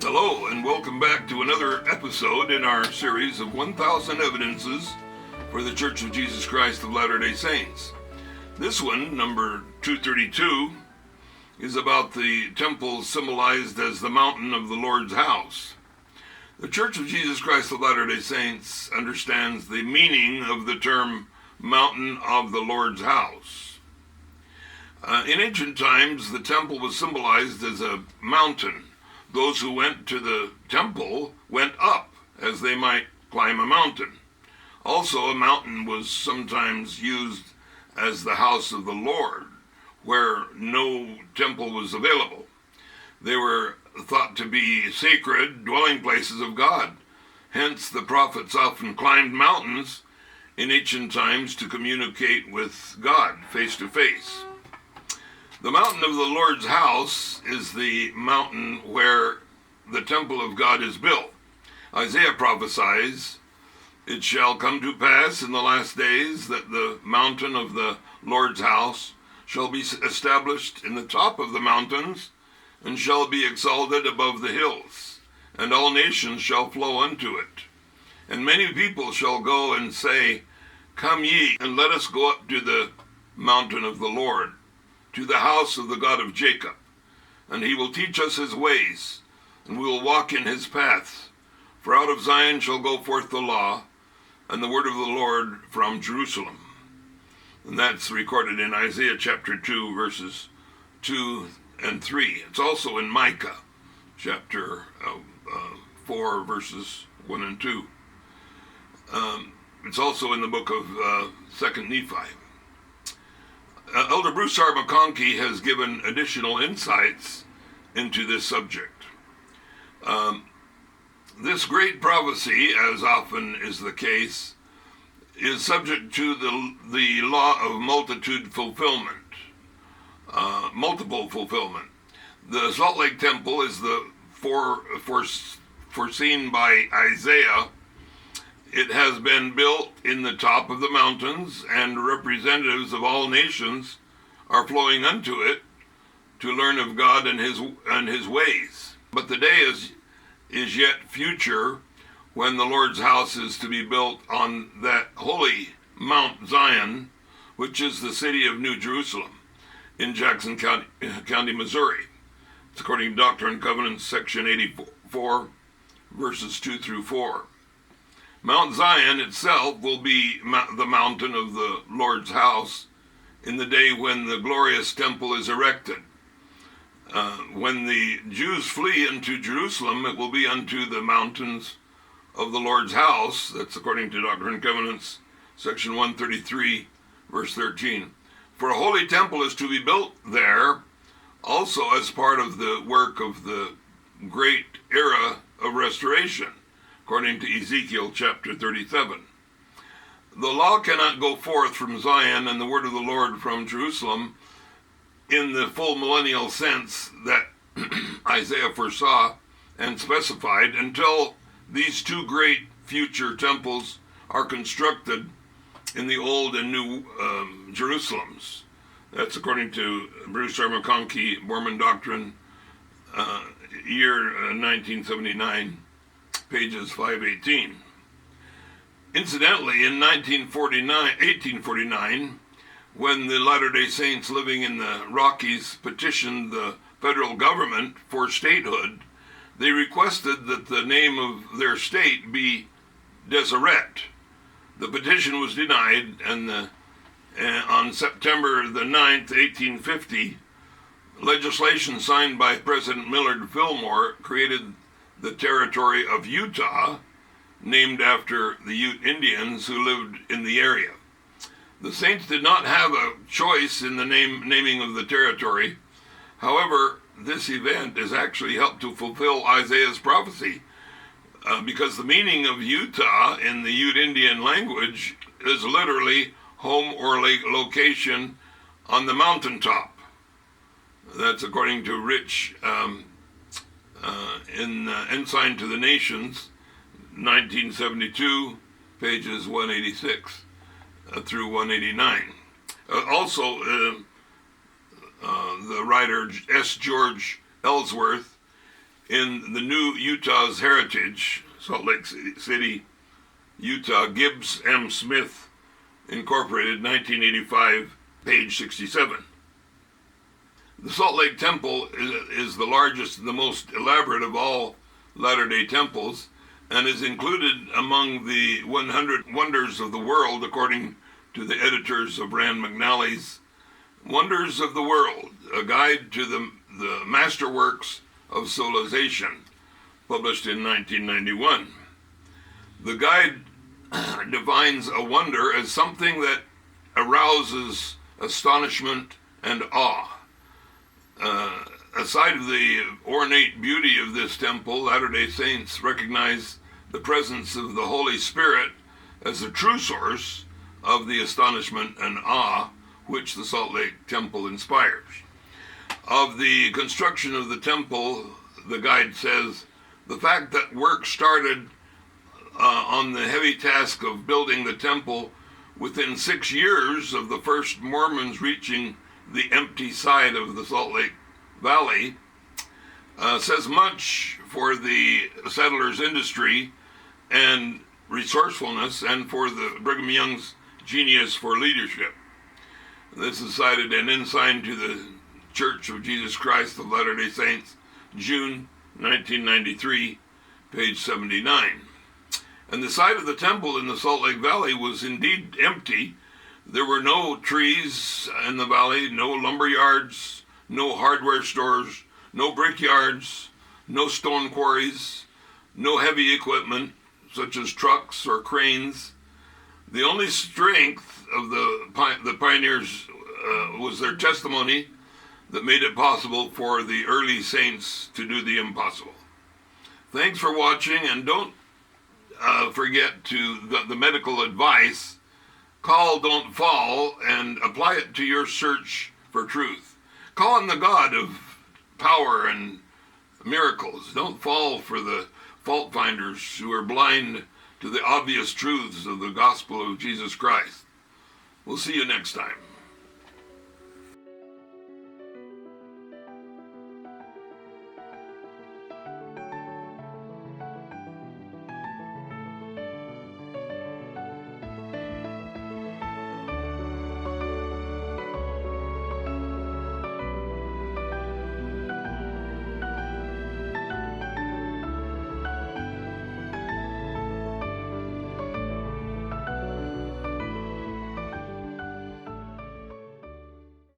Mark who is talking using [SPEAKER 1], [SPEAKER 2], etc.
[SPEAKER 1] Hello, and welcome back to another episode in our series of 1,000 Evidences for the Church of Jesus Christ of Latter-day Saints. This one, number 232, is about the temple symbolized as the mountain of the Lord's house. The Church of Jesus Christ of Latter-day Saints understands the meaning of the term mountain of the Lord's house. In ancient times, the temple was symbolized as a mountain. Those who went to the temple went up, as they might climb a mountain. Also, a mountain was sometimes used as the house of the Lord, where no temple was available. They were thought to be sacred dwelling places of God. Hence, the prophets often climbed mountains in ancient times to communicate with God face to face. The mountain of the Lord's house is the mountain where the temple of God is built. Isaiah prophesies, "It shall come to pass in the last days that the mountain of the Lord's house shall be established in the top of the mountains, and shall be exalted above the hills, and all nations shall flow unto it. And many people shall go and say, Come ye, and let us go up to the mountain of the Lord, to the house of the God of Jacob. And he will teach us his ways, and we will walk in his paths. For out of Zion shall go forth the law, and the word of the Lord from Jerusalem." And that's recorded in Isaiah chapter 2, verses 2 and 3. It's also in Micah chapter 4, verses 1 and 2. It's also in the book of 2nd Nephi. Elder Bruce R. McConkie has given additional insights into this subject. This great prophecy, as often is the case, is subject to the law of multitude fulfillment, multiple fulfillment. The Salt Lake Temple is the foreseen by Isaiah. It has been built in the top of the mountains, and representatives of all nations are flowing unto it to learn of God and his ways. But the day is yet future when the Lord's house is to be built on that holy Mount Zion, which is the city of New Jerusalem in Jackson County, Missouri. It's according to Doctrine and Covenants, section 84, verses 2 through 4. Mount Zion itself will be the mountain of the Lord's house in the day when the glorious temple is erected. When the Jews flee into Jerusalem, it will be unto the mountains of the Lord's house. That's according to Doctrine and Covenants, section 133, verse 13. For a holy temple is to be built there, also as part of the work of the great era of restoration, according to Ezekiel chapter 37. The law cannot go forth from Zion and the word of the Lord from Jerusalem in the full millennial sense that Isaiah foresaw and specified until these two great future temples are constructed in the old and new Jerusalems. That's according to Bruce R. McConkie, Mormon Doctrine, year 1979, pages 518. Incidentally, in 1849, when the Latter-day Saints living in the Rockies petitioned the federal government for statehood, they requested that the name of their state be Deseret. The petition was denied, and on September the 9th, 1850, legislation signed by President Millard Fillmore created the territory of Utah, named after the Ute Indians who lived in the area. The Saints did not have a choice in the naming of the territory. However, this event has actually helped to fulfill Isaiah's prophecy, because the meaning of Utah in the Ute Indian language is literally home or location on the mountaintop. That's according to Rich in Ensign to the Nations, 1972, pages 186 through 189. Also, the writer S. George Ellsworth in the New Utah's Heritage, Salt Lake City, Utah, Gibbs M. Smith, Incorporated, 1985, page 67. The Salt Lake Temple is the largest and the most elaborate of all Latter-day Temples, and is included among the 100 Wonders of the World, according to the editors of Rand McNally's Wonders of the World, a guide to the masterworks of civilization, published in 1991. The guide defines a wonder as something that arouses astonishment and awe. Aside of the ornate beauty of this temple, Latter-day Saints recognize the presence of the Holy Spirit as the true source of the astonishment and awe which the Salt Lake Temple inspires. Of the construction of the temple, the guide says, the fact that work started on the heavy task of building the temple within 6 years of the first Mormons reaching the empty side of the Salt Lake Valley says much for the settlers' industry and resourcefulness, and for the Brigham Young's genius for leadership. This is cited in Ensign to the Church of Jesus Christ of Latter-day Saints, June 1993, page 79. And the site of the temple in the Salt Lake Valley was indeed empty. There were no trees in the valley, no lumber yards, no hardware stores, no brickyards, no stone quarries, no heavy equipment such as trucks or cranes. The only strength of the pioneers was their testimony that made it possible for the early saints to do the impossible. Thanks for watching, and don't forget the medical advice: call, don't fall, and apply it to your search for truth. Call on the God of power and miracles. Don't fall for the fault finders who are blind to the obvious truths of the gospel of Jesus Christ. We'll see you next time.